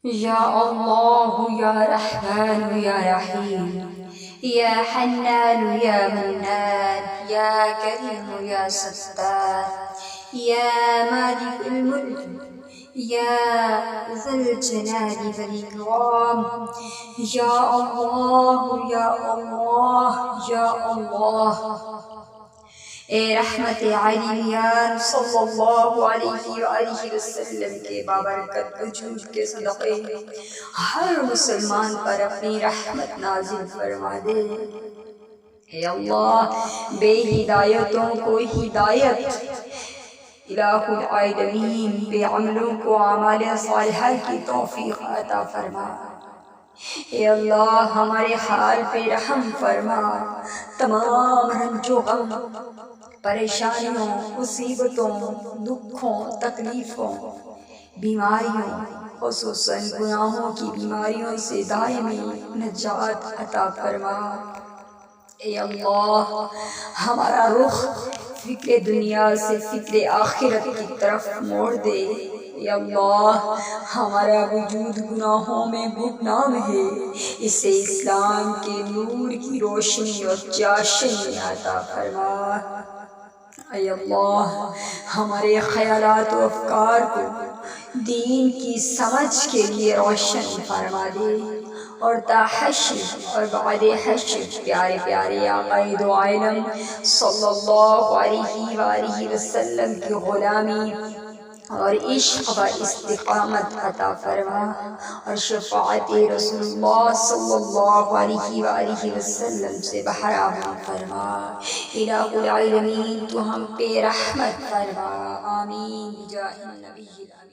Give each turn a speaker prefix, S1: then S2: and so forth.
S1: یا اللہ یا رحمن یا رحیم یا حنان یا منان یا کریم یا ستار یا مالک الملک یا ذا الجلال والاکرام یا اللہ یا اللہ یا اللہ۔ اے رحمت عالیان صلی اللہ علیہ وآلہ وسلم کے بابرکت وجود کے صدقے ہر مسلمان پر اپنی رحمت نازل فرما دے۔ اے اللہ، بے ہدایتوں کو ہدایت، الہ العالمین بے عملوں کو اعمال صالحہ کی توفیق عطا فرما۔ اے اللہ، ہمارے حال پہ رحم فرما، تمام رنج و غم، پریشانیوں، مصیبتوں، دکھوں، تکلیفوں، بیماریوں، خصوصاً گناہوں کی بیماریوں سے دائمی نجات عطا فرما۔ اے اللہ، ہمارا رخ فکر دنیا سے فکر آخرت کی طرف موڑ دے۔ اے اللہ، ہمارا وجود گناہوں میں گمنام ہے، اسے اسلام کے نور کی روشنی اور چاشنی عطا فرما۔ اے اللہ، ہمارے خیالات و افکار کو دین کی سمجھ کے لیے روشن فرما دے، اور تا حشر اور بعد حشر پیارے پیارے آقا دو عالم صلی اللہ علیہ وآلہ وسلم کی غلامی اور عشق و استقامت عطا فرما، اور شفاعت رسول اللہ صلی اللہ علیہ وآلہ وسلم سے بہرام فرما۔ الہ العالمین، تو ہم پہ رحمت فرما، آمین بجاہ النبی الامین۔